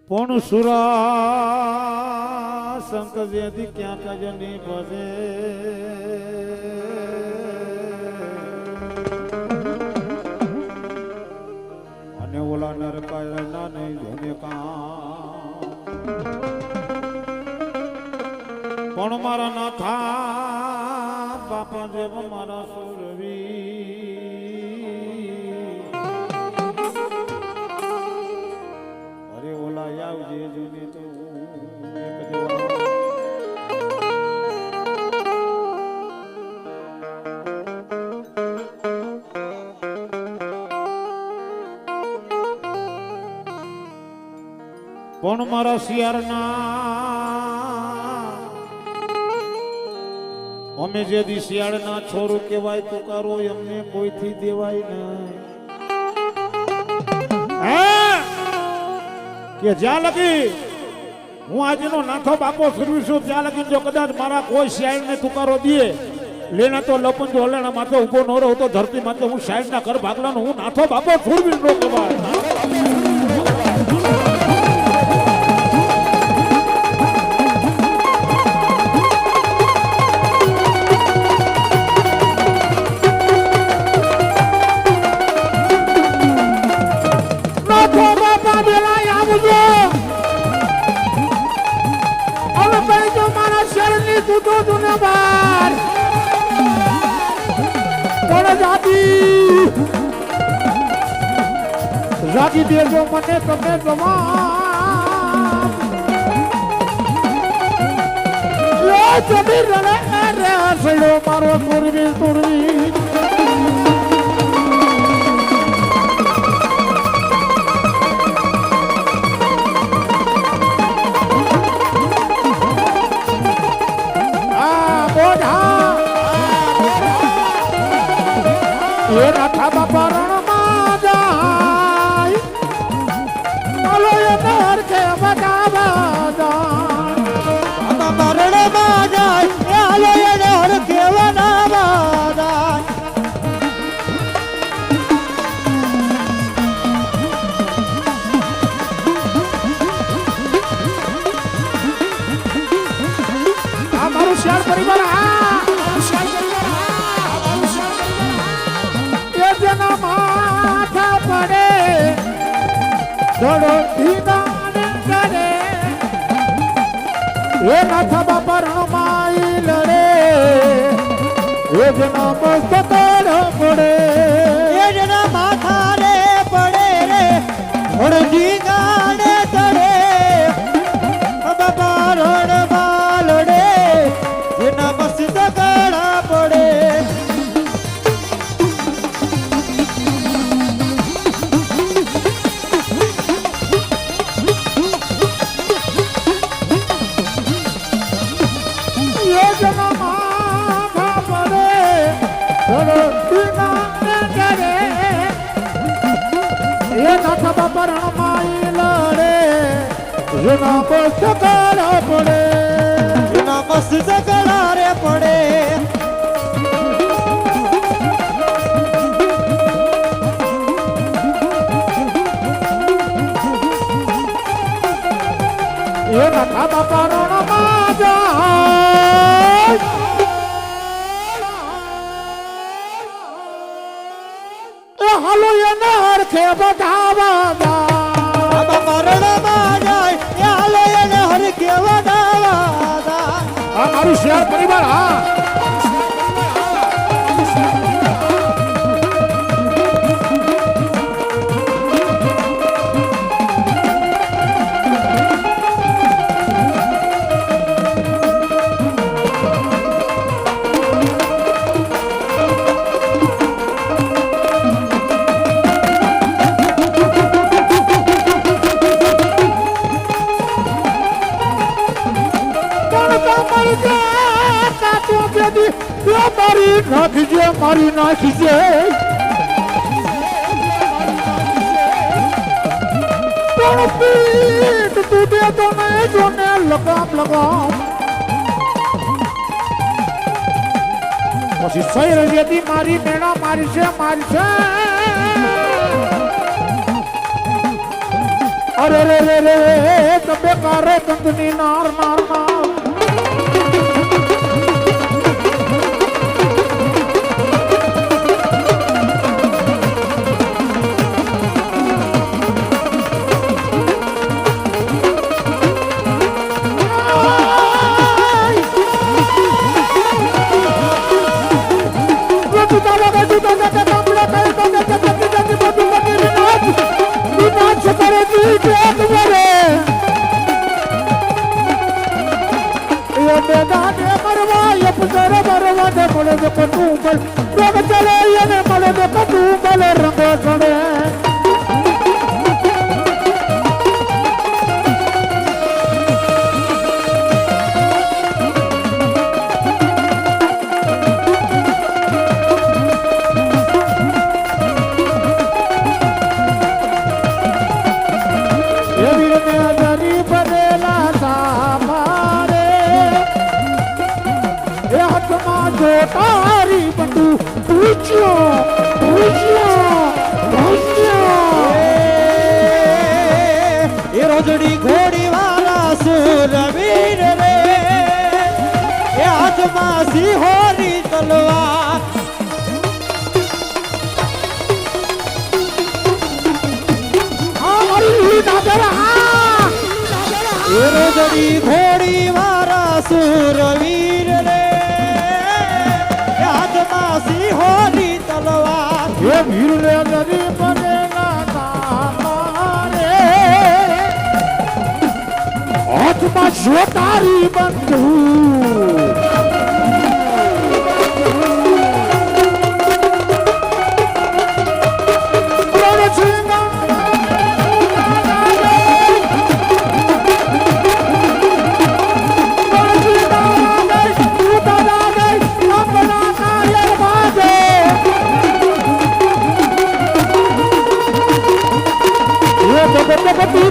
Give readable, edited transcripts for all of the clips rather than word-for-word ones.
પણ સુરા શંકર જેથી ક્યાંક જ નહીં ભજે અને ઓલા નરકાય ના નહીં જોને કામ પણ મારા ના થા બાપા દેવ મારા સુરવી અરે ઓલા આવજે જોને તો પણ મારા શિયાળના અમે જે દી શિયાળના છોરું કહેવાય તુકારો એમને કોઈથી દેવાય નહીં કે જ્યાં લગી હું આજનો નાથો બાપો ફેરવી છું ત્યાં લગી જો કદાચ મારા કોઈ શિયાળને તુકારો દે લેના તો લપન જો હલેણા માથે ઉભો ન રહો તો ધરતી માથે હું શાયરના ઘર ભાગલાનો હું નાથો બાપો ફેરવી ન કહેવાય રાજી દેજો મને તમે જમી રણે રે હસડો મારો તુરવી તુરવી એ નાથા બાપા રણમાં જાય ચાલો એ નર કે બગાવા જાય બાપા રણમાં જાય ચાલો એ નર કે બગાવા જાય આ મારું શેર પરિવાર માથા પડે દડો ધીનાને કરે એ નાથા બાપા રણમાઈ લડે એ જના મસ્ત પડે એ જના માથા રે પડે રે દડો ધીનાને ચડે બાપા રણમાં લડે એના મસ્ત ગળા પડે જના મસ્ત ગળા પડે જના મસ્ત ગળા રે પડે એ નાથા બાપા રણમાં જાય એ હાલો એને હરખે બધાવા જાય બાપા રણમાં જાય મારું શેર પરિવાર હા મારી નાખજે મારી નાખજે પણ પીઠ તૂટે તો નહીં જોને લગામ લગામ પછી સહી રજેતી મારી મેળા મારી છે અરે રે રે રે તમે કારે કંદની નાર નાર નાર તારી બંધુ પૂછ્યો એ રોજડી ઘોડી વાળા સુરવીર રે એ હાથમાં સિંહોની તલવાર એ રોજડી ઘોડી વાળા સુરવીર રે સિંહોની તલવાર એ વીર રે ગરી બનેલા તારે હાથમાં જો તારી બંધુ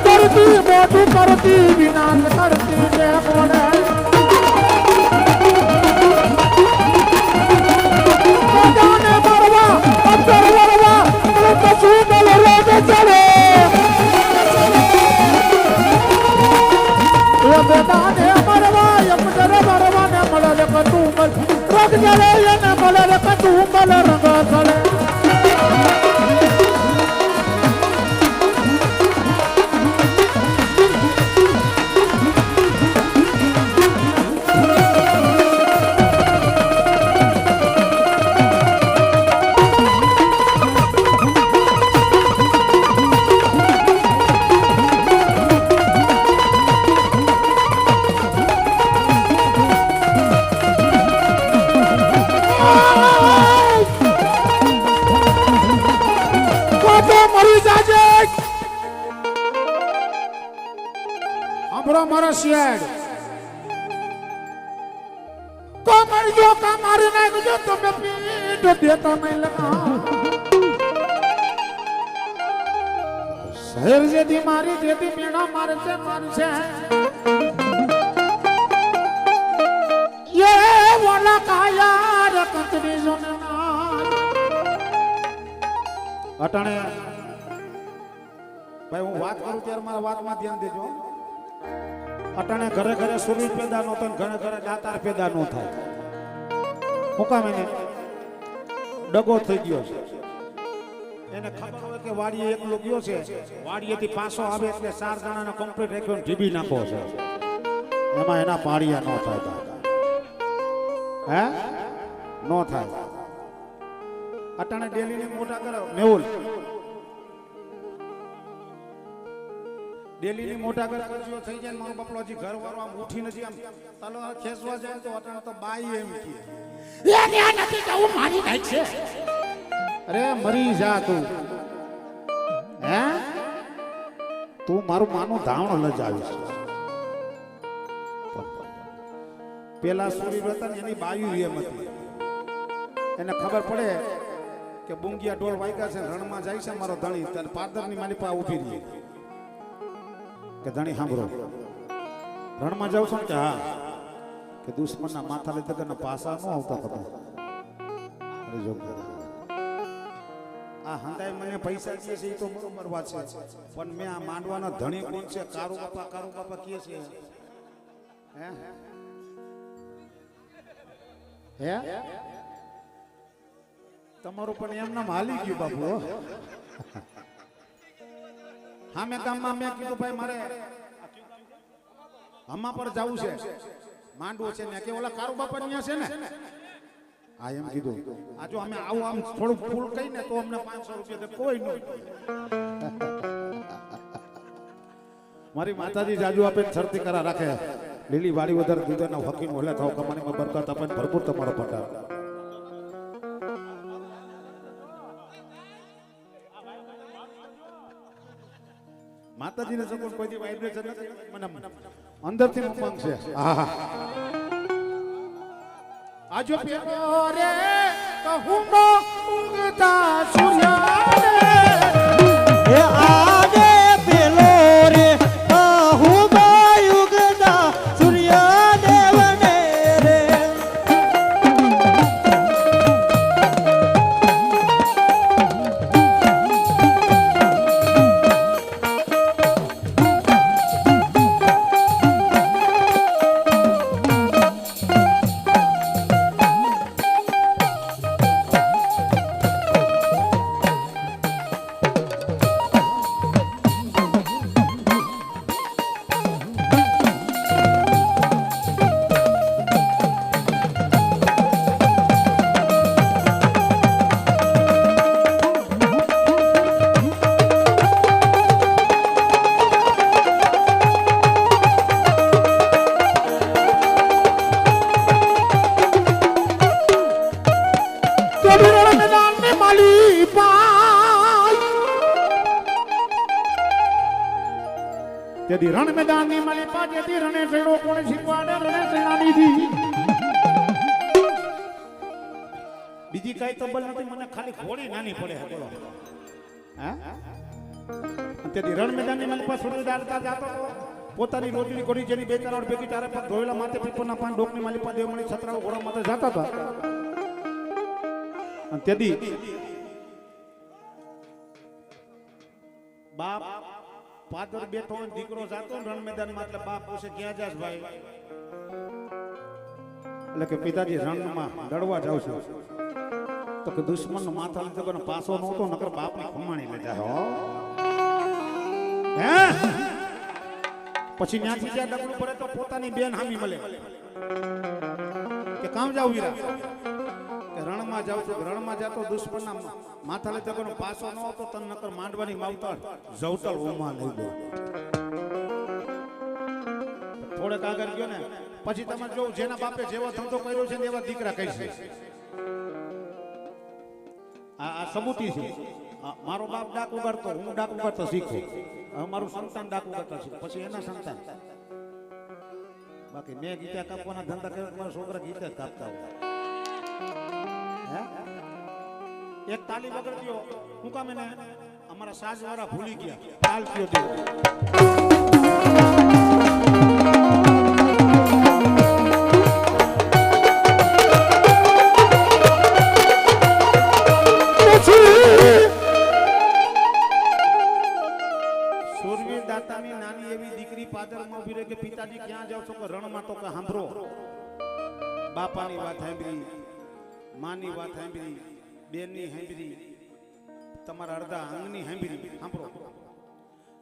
કરતી મોટું કરતી વિનાશ કરતી જે મોડે જાને મરવા અંતર મરવા કશું બલ રોગ ચડે એ બેટાને મરવા યમદર મરવા ને મળે કતું મલ રોગ ચડે એને મળે કતું મલ રંગ ચડે મારા શિયાળ કોમર જો કા મારી નાખજો તમે પીઠ દેતા નહીં લગા શહેર જેથી મારી જેથી મેળા મારશે ये वाला काया रकतनी जोना અટાણે ભાઈ હું વાત કરું ત્યારે મારા વાતમાં ધ્યાન દેજો અટાણે ઘરે ઘરે સૂરજ પેદા નો થાય ઘરે ઘરે દાતાર પેદા નો થાય હું કામ એને ડગો થઈ ગયો છે એને ખબર હોય કે વાડીએ એકલો ગયો છે વાડીએથી પાછો આવે એટલે 4 જણાને કમ્પ્લીટ રાખ્યો ઢીબી નાખો છે એમાં એના પાડિયા ન થાય હે નો થાય અટાણે ડેલી ને મોટા કરો મેહુલ ડેલી ની મોટા કરજો થઈ જાય મારો બાપલો હજી ઘર વાળો આમ ઉઠી નથી આમ તલવાર ખેસવા જાય તો અટાણે તો બાઈ એમ કે એ ન્યા નથી કે હું મારી નાખ છે અરે મરી જા તું હે તું મારું માનું ધાવણ લજાવીશ પેલા સૂરી હતા ને એની બાયુ એમ હતી એને ખબર પડે કે બુંગિયા ઢોળ વાગ્યા છે રણમાં જાય છે મારો ધણી ત્યારે પાદરની મારી પાસે ઊભી રહી કે ધણી સાંભળો રણમાં જાવ છો ને કે હા કે દુશ્મનના માથા લીધે કે પાસા ન આવતા તમે અરે જો આ હંતાઈ મને પૈસા દે છે એ તો બરોબર વાત છે પણ મેં આ માંડવાના ધણી કોણ છે કારુ બાપા કહે છે હે તમારું પણ એમ નામ હાલી ગયું બાપુ હા મેં ગામમાં મેં કીધું ભાઈ મારે હમા પર જવું છે માંડવો છે ને કે ઓલા કારુ બાપા ત્યાં છે ને આ એમ કીધું આ જો અમે આવું આમ થોડું ફૂલ કહીને તો અમને 500 રૂપિયા દે કોઈ નહીં મારી માતાજી જાજુ આપે શરતી કરા રાખે લીલી વાડી વધારે દૂધના હકીમ ઓલે થાવ કમાણીમાં બરકત આપે ભરપૂર તમારો પટાર માતાજીને સપોર્ટ કોઈ વાઇબ્રેશન નથી મને અંદરથી ઉમંગ છે આહા આજો પેલો રે કહું નો ઉગતા સૂર્યને એ આજે પેલો રે હું યુગના સૂર્યદેવને રે તેથી રણ મેદાન ની માલી પાજેથી રણે સેડો કોણે શીખવાડે રણે સેનાની દી બીજી કઈ તબલ નથી મને ખાલી ઘોડી નાની પડે બોલો હા તેથી રણ મેદાન ની માલી પાસે સુરદારતા જાતો પોતાની રોજની કોડી જેની બે ચાર ભેગી ચારે પર ધોયેલા માથે પીપળના પાન ડોકની માલી પાસે દેવ મળી છત્રાઓ ઘોડા માથે જાતા હતા અને તેથી બાપ પાદર બેઠો દીકરો જાતો રણ મેદાન માં એટલે બાપ પૂછે ક્યાં જાસ ભાઈ એટલે કે પિતાજી રણમાં લડવા જાઉં છું તો કે દુશ્મન નો માથા લીધો કે પાસો નહોતો નકર બાપ ની ખમાણી લેતા હો હે પછી ત્યાંથી જ્યાં ડગલું પડે તો પોતાની બેન હામી મળે કે કામ જાવ વીરા કે રણમાં જાવ છું રણમાં જાતો દુશ્મન ના માથા લેતો કે પાસો ન હતો તન નકર માંડવાની માવતર જવતલ ઓમાં લઈ દો થોડેક આગળ ગયો ને પછી તમે જો જેના બાપે જેવો ધંધો કર્યો છે ને એવા દીકરા કહી છે આ સબૂતી છે મારો બાપ ડાક ઉગાડતો હું ડાક ઉગાડતો શીખો મારું સંતાન ડાક ઉગાડતા શીખો પછી એના સંતાન બાકી મેં ગીતા કાપવાના ધંધા કર્યો મારા છોકરા ગીતા કાપતા હોય એક તાલી વગર ગયો હું કામ એને અમારા સાજવાળા ભૂલી ગયા તાલ કયો દેવો સુરવીર દાતાની નાની એવી દીકરી પાદરમાં ઉભી રહી કે પિતાજી ક્યાં જાવ છો કે રણમાં તો કે સાંભળો બાપાની વાત સાંભળી માની વાત સાંભળી બેનની સાંભળી તમારા અડધા અંગની સાંભળી સાંભળો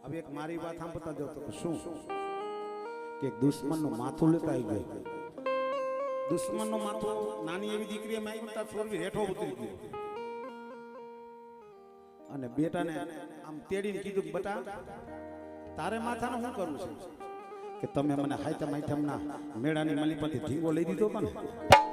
હવે એક મારી વાત સાંભળતા જાવ તો શું કે દુશ્મનનું માથું લેતા આવી ગયું દુશ્મનનું માથું નાની એવી દીકરીએ માગ્યું ત્યાં છોરવી હેઠો ઉતરી ગયો અને બેટાને આમ તેડીને કીધું બટા તારે માથાનું શું કરવું છે કે તમે મને હાઈતમ આઈટમના મેળાની માલિપાથી ધીંગો લઈ દીધો પણ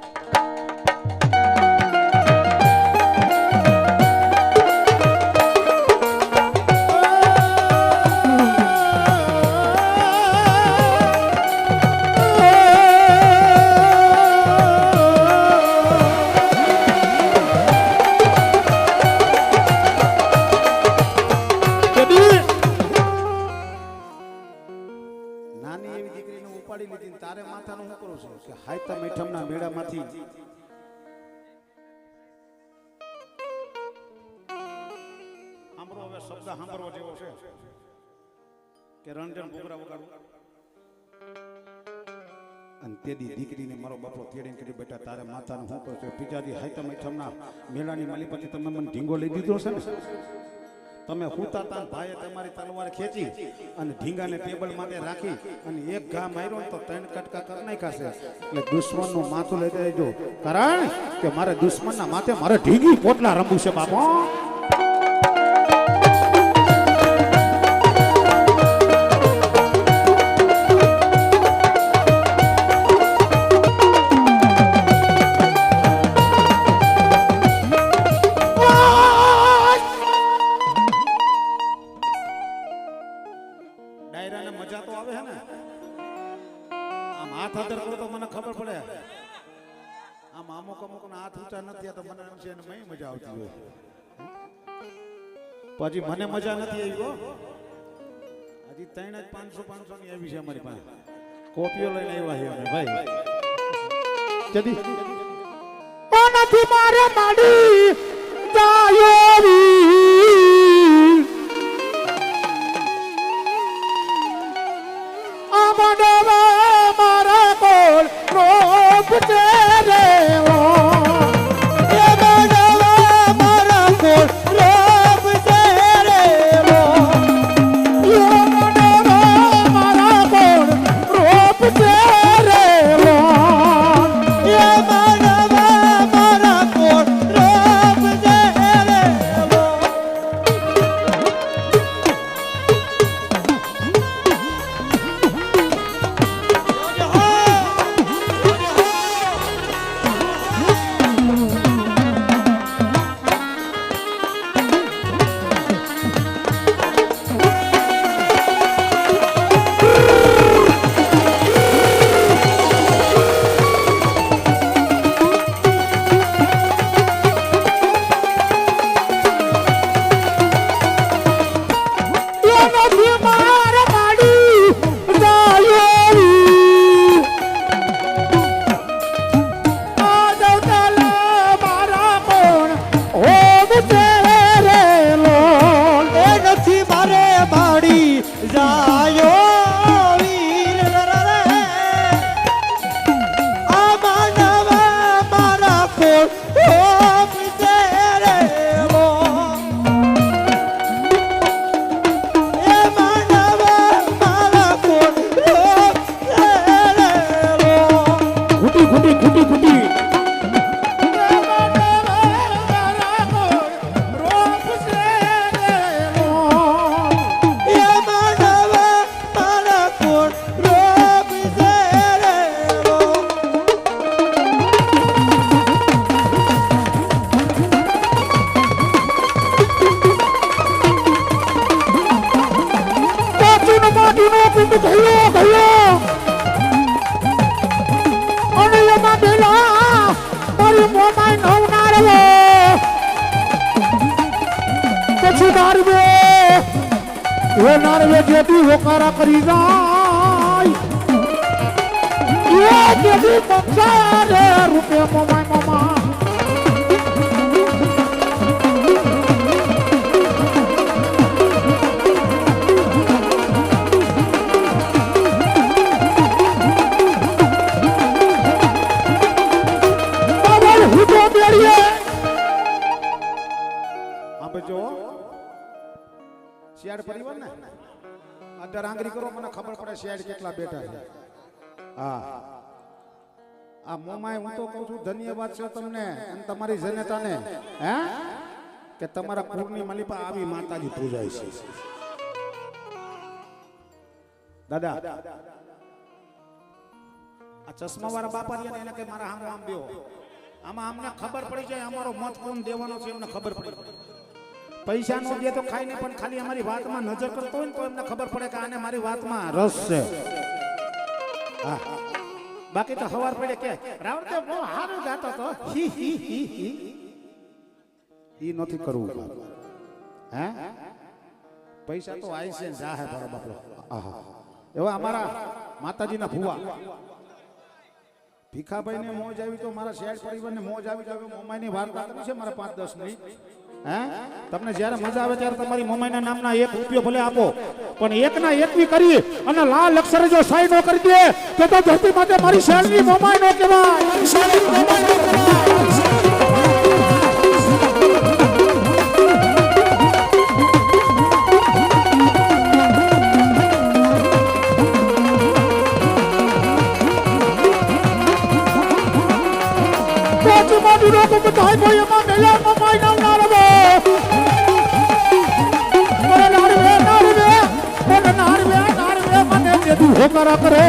હાઈતમ આઈટમના મેળામાંથી સાંભળવા જેવો છે કે રણજણ ઘૂઘરા વગાડું અને તેદી દીકરીને મારો બાપો તેડીને કરી બેટા તારે માતાને હું કહું છું પિતાજી હાઈતમ ઈઠમના મેળાની માલિપતિ તમે મને ઢીંગો લઈ દીધો છે ને તમે હુતા તા ભાઈએ તમારી તલવાર ખેંચી અને ઢીંગાને ટેબલ માટે રાખી અને એક ઘા માર્યો ને તો 3 કટકા કરી નાખ્યા છે એટલે દુશ્મનનું માથું લઈ દેજો કારણ કે મારે દુશ્મનના માથે મારે ઢીંગી પોટલા રમવું છે બાપા ડાયરાને મજા તો આવે હે ને આમ હાથ આદર કરો તો મને ખબર પડે આમ અમુક ના હાથ ઊંચા નથી તો મને એમ છે એને મય મજા આવતી હોય પછી મને મજા નથી આવી ગો હજી 3 જ 500 ની આવી છે અમારી પાસે કોપીઓ લઈને આવ્યા છે અમે ભાઈ જદી નથી મારે માડી જાયોરી મારા કોલ રોપ તેરે ઓ એ માનવા મારા કોલ રોપ તેરે ઓ યો મારા કોલ રોપ તેરે ઓ એ માનવા મારા કોલ રોપ તેરે ઓ નથી મારે માડી જાયોરી આ દવતલા મારા કોણ હોમ તેરે લો એ નથી મારે માડી જાયો વીર રે આ માનવા મારા કોલ રોપ તેરે ઓ એ માનવા મારા કોલ રોપ તેરે ઓ ઘૂટી ઘૂટી ઘૂટી ઘૂટી એ માનવા મારા કોલ રોપ તેરે ઓ પાછું માટીનો પિંડ થયો ગયો અને એમાં પેલા મારી મોમાઈ નવનાર પછી નારવે એ નારવે જેથી હોકારા કરી જાય એ જેથી પક્ષા રે રૂપે મોમાઈ મોમા આપે જો શિયાળ પરિવાર ને અધર આંગળી કરો મને ખબર પડે શિયાળ કેટલા બેઠા છે હા આ મોમાય હું તો કહું છું ધન્યવાદ છે તમને અને તમારી જનતાને હે કે તમારા કુળની માલિપા આવી માતાજી પૂજાય છે દાદા આ ચશ્મા વાળા બાપા રહ્યા ને એને કે મારા હામો આમ બેહો આમાં અમને ખબર પડી જાય અમારો મત કોણ દેવાનો છે એમને ખબર પડી પૈસા નો દે તો ખાઈ ને પણ ખાલી અમારી વાતમાં નજર કરતો હોય ને તો એમને ખબર પડે કે આને મારી વાતમાં રસ છે હા બાકી તો હવાર પડે કે રાવણ તો બહુ સારું ગાતો તો હી હી હી હી ઈ નથી કરવું હે પૈસા તો આઈ છે જાહે મારો બાપલો આહા એવા અમારા માતાજીના ભુવા ભીખાભાઈ ને મોજ આવી તો મારા શેઠ પરિવાર ને મોજ આવી જાવે મોમાઈની વાર્તા કરી છે મારા 5-10 મિનિટ હે તમને જ્યારે મજા આવે ત્યારે તમારી મમ્મીના નામના 1 રૂપિયો ભલે આપો પણ એકના એકવી કરી અને લાલ અક્ષરે જો સહી ન કરી દે તો ધરતી માટે મારી શેરની મમ્માઈ નો કહેવાય મારી શેરની મમ્માઈ નો કહેવાય લોકો બધાય કોઈ એમાં મેલા મમાઈ નામ ના રવો ઓરે નારવે મને જેદુ હોકરા કરે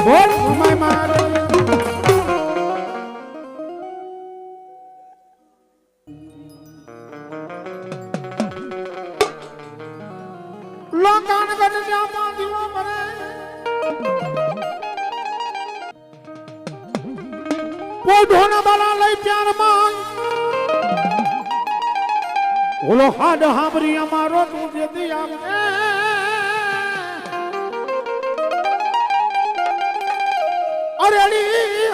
બોલ મમાઈ માર લોકાન ગણ જામા દીવો મરે પોઢોના બાલા લઈ પ્યાર માં ઓલો હાડ હામરી અમારો તું જેદી આમને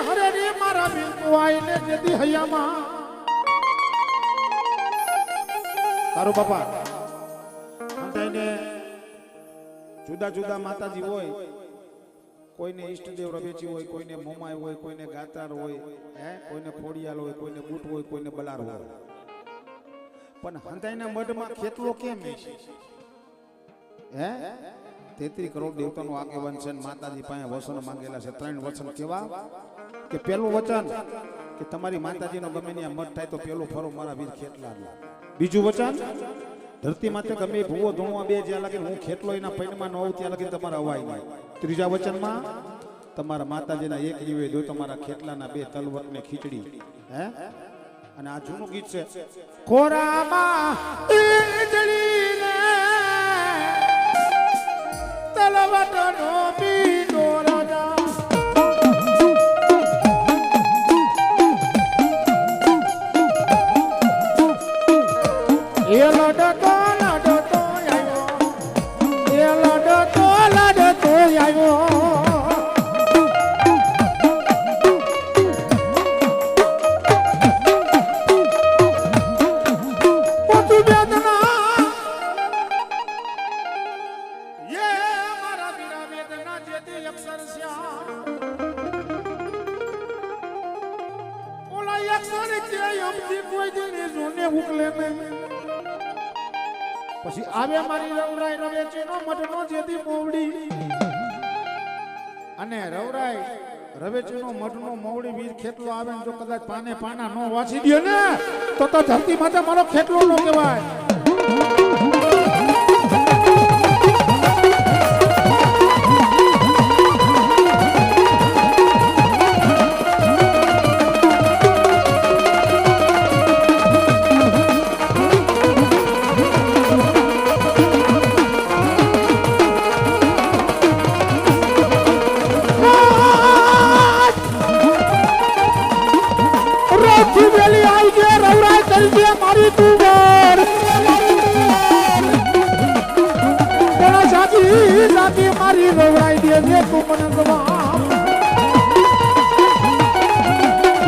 હરેડી મારા બિલકુ આઈને જેદી હૈયામાં તારું બાપા અંતાઈને જુદા જુદા માતાજી હોય કોઈને ઈષ્ટદેવ રવેચી હોય કોઈને મોમાય હોય કોઈને ગાતાર હોય કોઈને ખોડિયાલ હોય કોઈને બૂટ હોય કોઈને બલાર હોય પણ હંતાઈના મઢમાં ખેતલો કેમ હે 33 કરોડ દેવતાનો આગેવાન છે માતાજી પાસે વચન માંગેલા છે 3 વચન કેવા કે પહેલું વચન કે તમારી માતાજીનો ગમે ત્યાં મઠ થાય તો પેલું ફરો મારા વીર ખેતલા બીજું વચન ધરતી માતે ગમે ભૂવો ધૂણવા બે જ્યાં લાગે હું ખેતલો એના પૈણમાં ન આવું ત્યાં લગી તમારા અવાય નહીં ત્રીજા વચનમાં તમારા માતાજીના એક જીવે દો તમારા ખેતલાના 2 તલવટને ખીચડી હે અને આ જૂનું ગીત છે ખોરામાં ઈંજળીને તલવટનો બીડો રાજા એ લડતો આવ્યો પોતું વેદના ये मारा बीरा वेदना जेती अक्षर श्याम ओला अक्षर के हमથી કોઈ દિન જોને ઉકલે નહીં પછી આવે મારી રવરાઈ રવેચીનો મઠનો જેતી મોવડી અને રવરાઈ રવેચીનો મઠનો મોવડી વીર ખેતલો આવે ને જો કદાચ પાને પાના નો વાસી દે ને તો ધરતી માથે મારો ખેતલો નો કહેવાય મારી તું ઘર તેના સાથી મારી રવરાઈ દે તું મને ગવા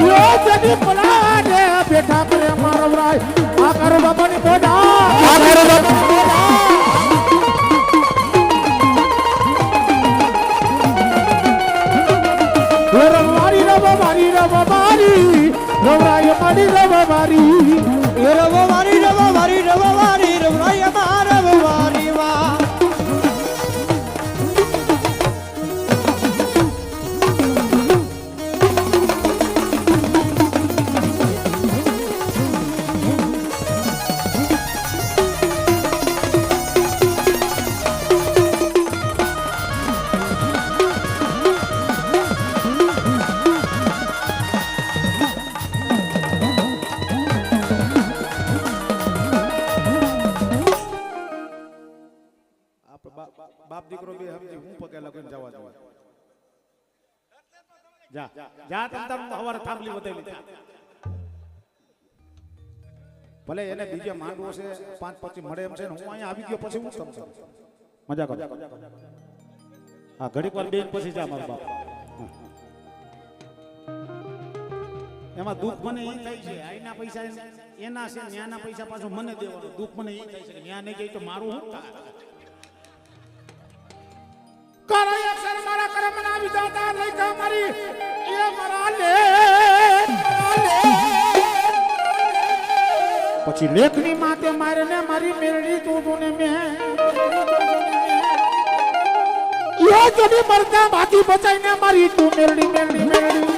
યો જદી પલાડે બેઠા કરે મારા રવરાઈ આ કરો બાબાની બોડા આ કરો રવરાઈ મારી રવવારી રવરાઈ મારા રવવારી વા બાપ દીકરો બે સમજી હું પગે લગન જવા દઉં જા જા તમ હવારે થાંભલી બતાવી ભલે એને બીજે માંડવો છે 5-25 મળે એમ છે ને હું અહીંયા આવી ગયો પછી હું તમ મજા કરો હા ઘડીક વાર બેન પછી જા મારો બાપ એમાં દુઃખ મને એ થાય છે આઈના પૈસા એના છે ન્યાના પૈસા પાછું મને દેવાનું દુઃખ મને એ થાય છે કે ન્યા નહીં જાય તો મારું શું થાય કરો અક્ષર મારા કર્મના વિધાતા લઈકા મારી એ મારા લે પછી લેખની માતે મારે ને મારી મેરડી તું ને મેં એ જડી મરતા બાકી બચાઈને મારી તું મેરડી મેરડી મેરડી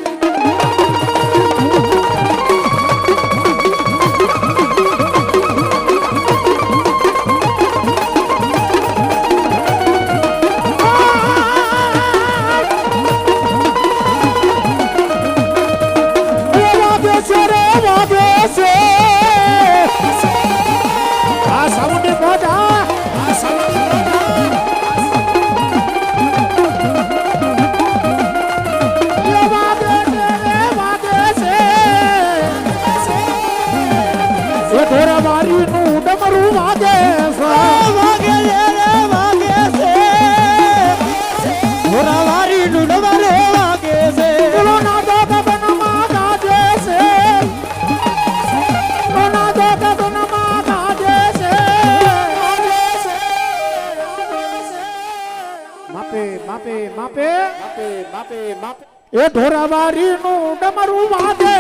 એ ઢોરાવારી નું ડમરું વાગે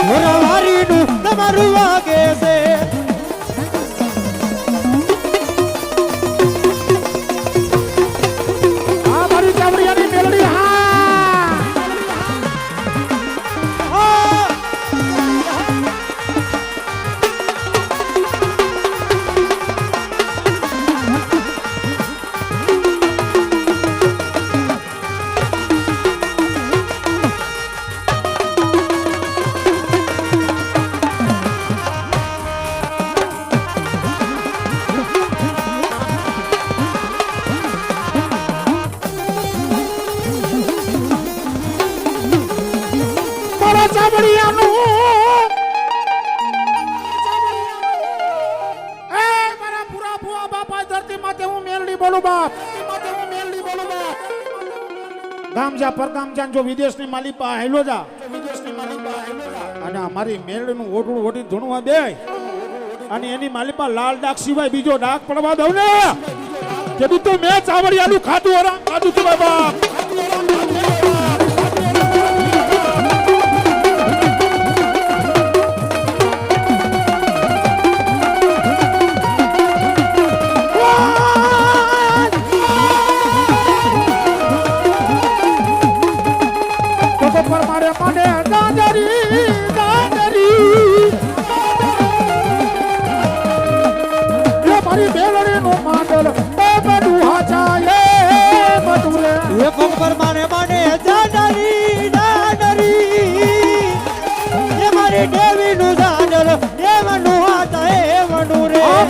ઢોરાવારી નું ડમરું વાગે છે આ મારી ચાવડિયાની મેલડી ગામજા પરગામજા જો વિદેશની માલિપા હેલો જા અને અમારી મેરડીનું ઓઢું ઓઢી ધૂણવા દે અને એની માલિપા લાલ ડાક સિવાય બીજો ડાક પડવા દઉં ને કીધું તો મેં ચાવડિયાનું ખાધું હરામ ખાધું તું બાબા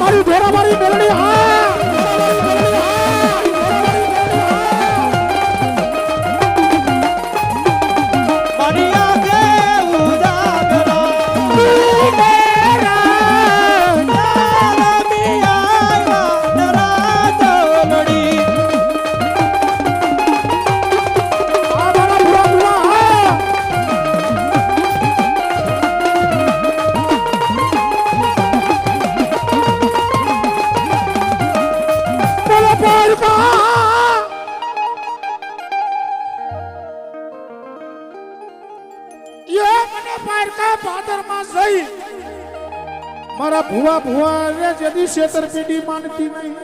મારી ઢોરા મારી મેલડી મારા ભુવા ભુવા રે જદી છેતરપીડી માનતી નહીં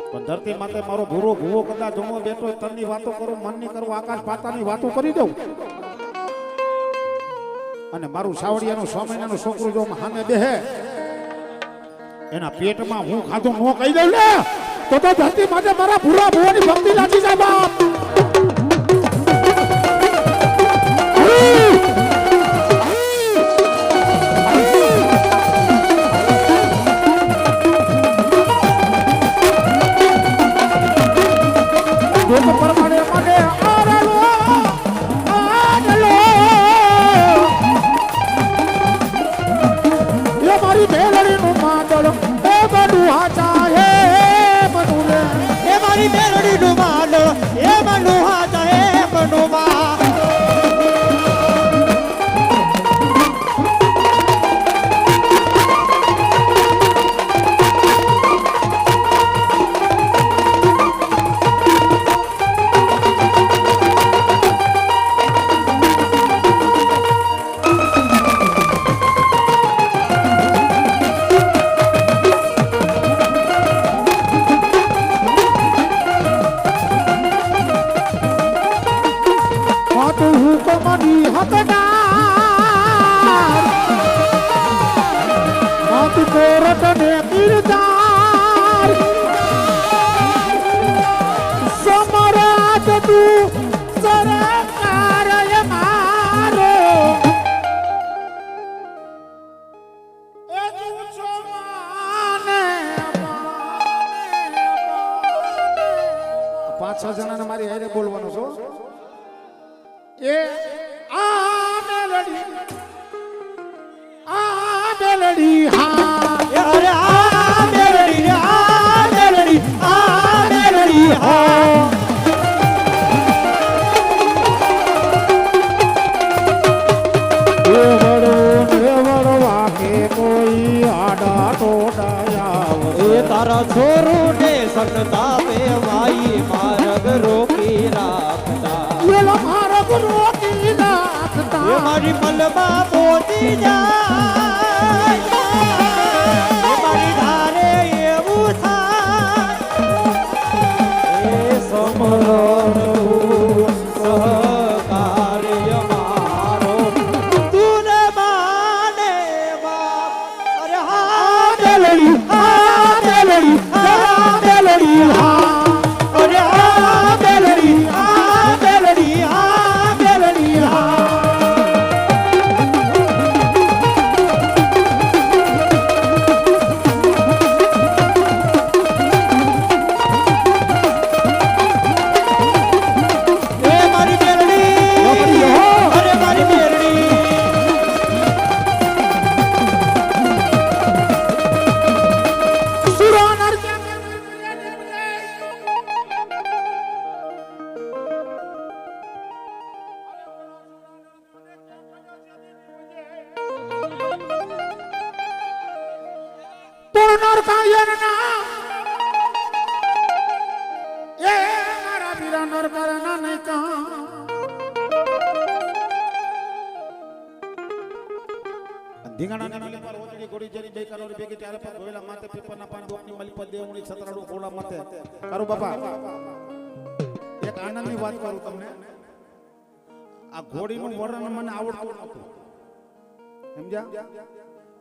પણ ધરતી માતે મારો ભૂરો ભુવો કદાચ જમો બેઠો તનની વાતો કરું મનની કરું આકાશ પાતાની વાતો કરી દઉં અને મારું સાવડિયાનું 6 મહિનાનું છોકરું જો હામે બેહે એના પેટમાં હું ખાધું નો કહી દઉં ને તો ધરતી માતે મારા ભૂરા ભુવાની ભક્તિ લાગી જાય બાપ હુકમની હકદાર માત કોરટ ને કિરદાર સમરાટ તું સરકાર મારો એ તું છો માને પાંચ છ જણાને મારી હારે બોલવાનું છો એ આ મેલડી હા અરે આ મેલડી હા કોઈ આડા ટોડાયા એ તારા છોરું ને સનતાપે માઈ માર્ગ રોકી રાખતા પેલો મારો રોકી નાખતા એ મારી મલમાં પહોંચી જાય એ મારી ધારે એવું થાય એ સમરણ સહકાર્ય મારો તું ને માને બાપ અરે હા મેલડી હા મેલડી હા મેલડી હા અરે હા મેલડી હા મેલડી હા મેલડી હા એ મારી મેલડી અરે મારી મેલડી સુરાનર તોરનર કાયરના એ મારા વીરા નર કરના નહીં કા ધીંગાણા નાલી પર ઓતડી ગોડી જરી બે કરોડ ભેગી ત્યારે પર ગોયલા માથે પીપરના પાન ડોકની મલી પર દેવણી સતરાડું કોળા માથે કરું બાપા એક આનંદની વાત કરું તમને આ ઘોડીનું વર્ણન મને આવડતું નહોતું સમજ્યા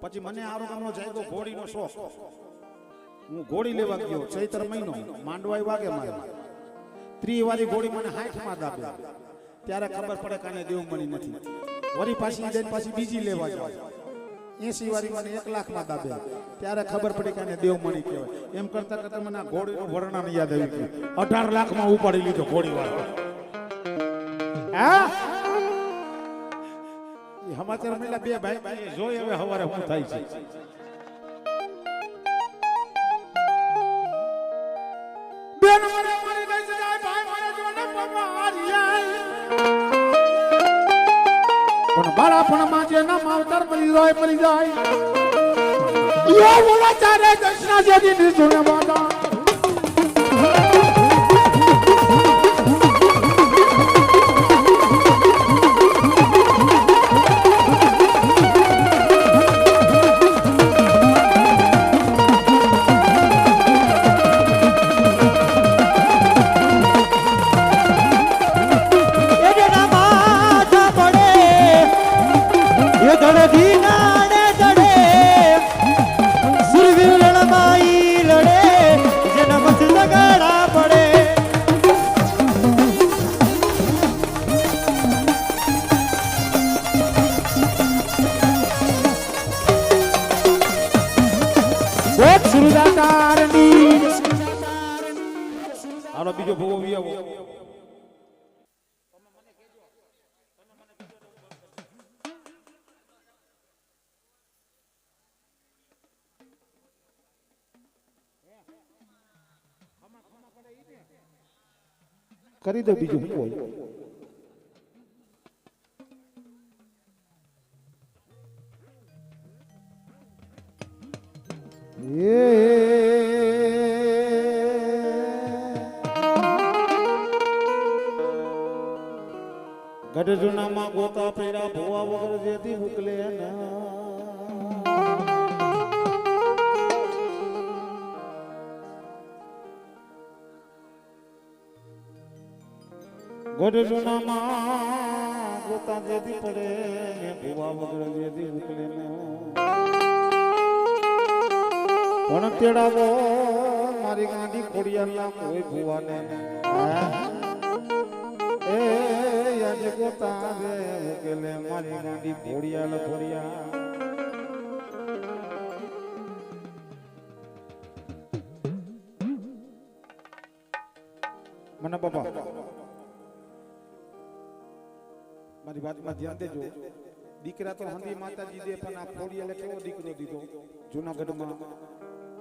પછી મને આરો ગામનો જાયગો ઘોડીનો શોખ હું ઘોડી લેવા ગયો ચૈત્ર મહિનો માંડવાઈ વાગે મારે 30 વાળી ઘોડી મને 60 માં દાબે ત્યારે ખબર પડે કાને દેવમણી નથી વરી પાછી દેન પાછી બીજી લેવા જાવ 80 વાળી મને 1 લાખ માં દાબે ત્યારે ખબર પડી કાને દેવમણી કહેવાય એમ કરતા કરતા મને આ ઘોડીનું વર્ણન યાદ આવી ગયું 18 લાખ માં ઉપાડી લીધો ઘોડી વાળો હા એ સમાચાર મળ્યા બે ભાઈ જોઈ હવે હવારે શું થાય છે બેન મને મારી ગઈ છે જાય ભાઈ મારે જોને પવારિયા પણ બાળપણમાં જે ના માવતર મરી જાય યો બોલા ચારે દશના જેદી ની સુને વાદા હાલો બીજો ભોગો વિયાવો કરી દો બીજું શું હોય ગઢજુનામાં ગોતા પેડા ભોવા વગર જેથી મોકલે ગોઢજુનામાં ગોતા જેથી પડે ને ભૂવા વગર જેથી ઉકલે ને પણ તેડાવો મારી ગાંડી ખોડિયાલા કોઈ ભૂવાને એ યાદ ગોતા રે ઉકેલે મારી ગાંડી ખોડિયાલા ખોડિયા મને બાપા મારી વાતમાં ધ્યાન દેજો દીકરા તો હંધી માતાજી દે પણ આ ખોડિયાલે કેવો દીકરો દીધો જૂનાગઢમાં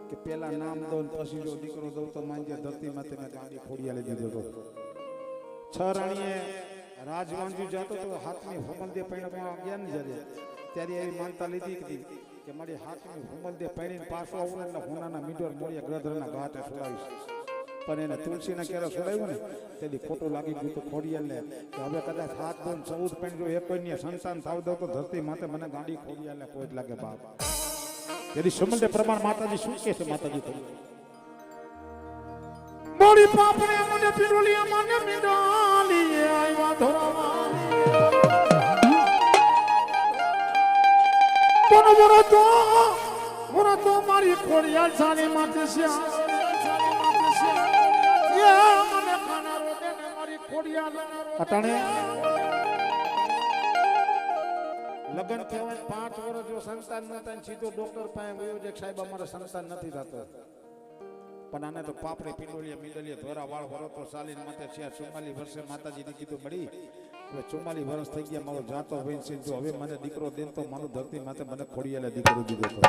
કે પેલા નામ દો ને પછી જો દીકરો દઉં તો માંજે ધરતી માતે મેં ગાંડી ખોડિયાલે દીધો હતો છ રાણીએ રાજવાંજુ જાતો તો હાથની હુમલ દે પૈણમાં ગયા ને જ્યારે ત્યારે એવી માનતા લીધી હતી કે મારી હાથની હુમલ દે પૈણીને પાછો આવું એટલે હોનાના મીટર મોડિયા ગ્રધરના ઘાટે છોડાવીશ પણ એને તુલસીના કેરા છોડાવ્યું ને તેથી ખોટું લાગી ગયું તો ખોડિયાલને કે હવે કદાચ 7 2 14 પેણ જો એક કોઈની સંતાન થાવ દો તો ધરતી માતે મને ગાંડી ખોડિયાલને કોઈ જ લાગે બાપ તેથી સંબંધે પ્રમાણ માતાજી શું કહે છે માતાજી તો મોડી પાપને મને પીરોલિયા મને મિડાલી આયા ધોરાવા કોનો તો મારી ખોડિયાલ સાની માતે છે અટાણે લગન થવાય 5 વર્ષ જો સંતાન ન થાય સીધો ડોક્ટર પાસે ગયો જે સાહેબ અમારે સંતાન નથી થતો પણ આને તો પાપડી પિંડોલિયા મીંડલિયા ધોરા વાળ વરતો સાલીન માથે છે 44 વર્ષે માતાજીને કીધું મળી હવે 44 વર્ષ થઈ ગયા મારો જાતો વૈન છે જો હવે મને દીકરો દેન તો મારું ધરતી માથે મને ખોડિયાલે દીકરો દીધો તો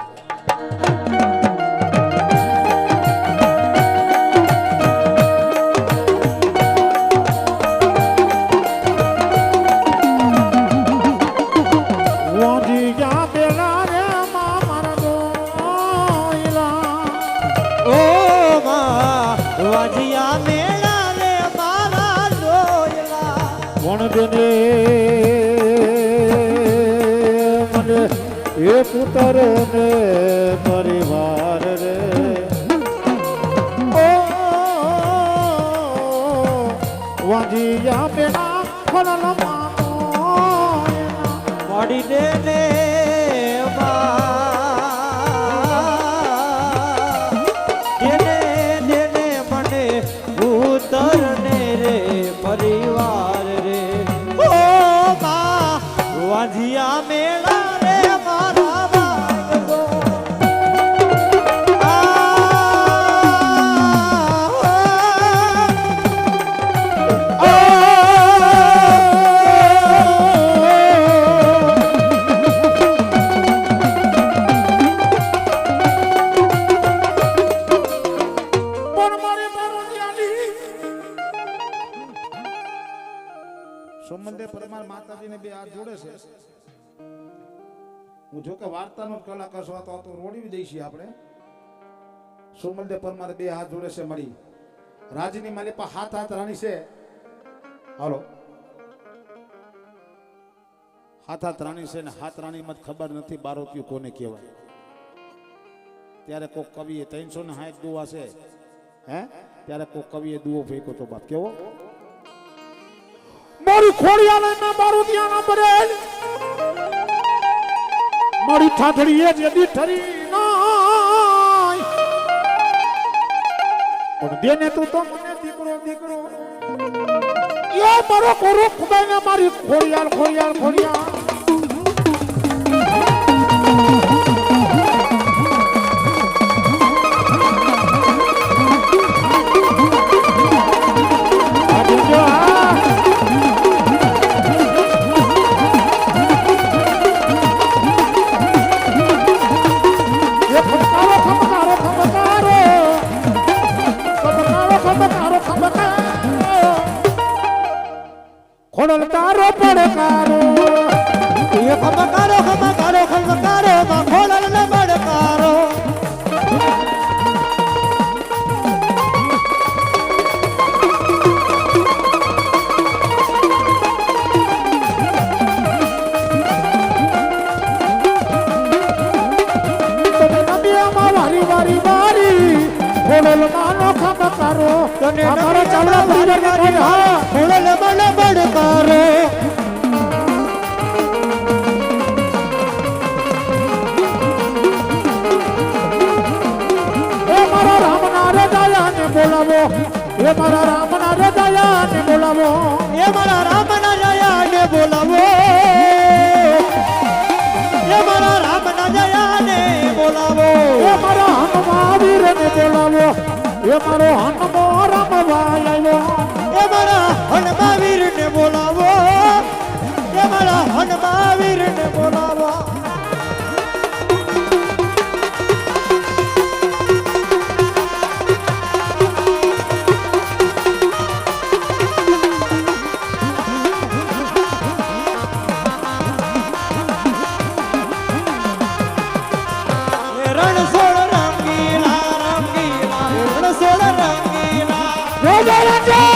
એ પુત્ર ને પરિવાર રે ઓ વાંધિયા બેના ફળલ માનો વાડી દે ને દેને મને પુત્ર ને રે પરિવાર રે ઓ વાંધિયા મેળા સંબંધે પરમાર માતાજીને બે હાથ જોડે છે હું જો કે વાર્તાનો કલાકાર છો તો રોડી દઈશી આપણે સુમંદે પરમાર બે હાથ જોડે છે મળી રાજની માલી પર હાથ રાણી છે હાલો હાથ રાણી છે ને હાથ રાણી મત ખબર નથી બારોતિયું કોને કહેવાય ત્યારે કોક કવિએ 360 દુઆ છે હે ત્યારે કોક કવિએ દુઓ ફેંકો તો બાપ કેવો મારી ખોડિયાલે મે બારોતિયાના બરેલ મારી ઠાઠડી એ જેદી ઠરી નાય પણ દેને તું તો મને દીકરો દીકરો એ મારો કોરો ખુદાને મારી ખોડિયાલ ખોડિયાલ ખોડિયાલ ખોડલ તારો પડકારો એ ખમકારો ખમકારો ખમકારો માં ખોડલ ને પડકારો વારી વારી વારી ખોડલ માનો ખમકારો તને અમારો ચાવડા ખોડલ માનો બોલાવો એ મારા રામ ના જયાને બોલાવો એ મારા હનુમાવીર ને બોલાવો એ મારો હનુમો રમવા આવ્યો એ મારા હનુમાવીર ને બોલાવો એ મારા હનુમાવીર ને બોલાવો રણછોડ રંગીલા રંગીલા રણછોડ રંગીલા એ રામ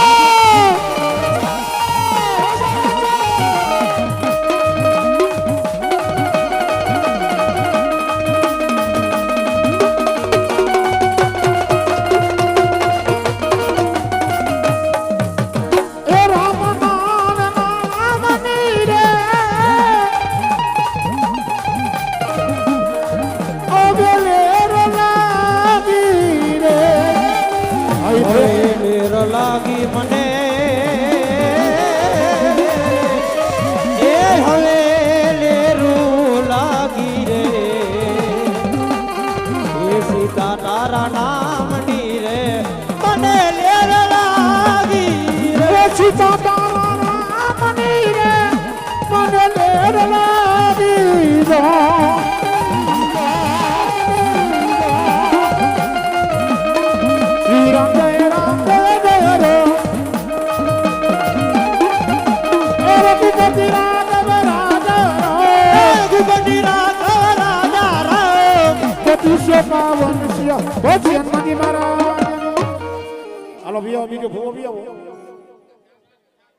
નામની રે ઓગલે લાગી રે હવે લેર લાગી મને એ હવે લેરું લાગી રે એ સીતા તારા નામની રે મને લેર લાગી રે સીતા તારા નામની રે મને લેર લાગી રે શ્રી રામ જય રામ જય રે એ રઘુપતિ રાઘવ રાજા રઘુપતિ રાઘવ રાજા રામ પતિશ્ય પાવન સિયા ભજન મની મહારાજ હાલો બીજો ભૂવો બી આવો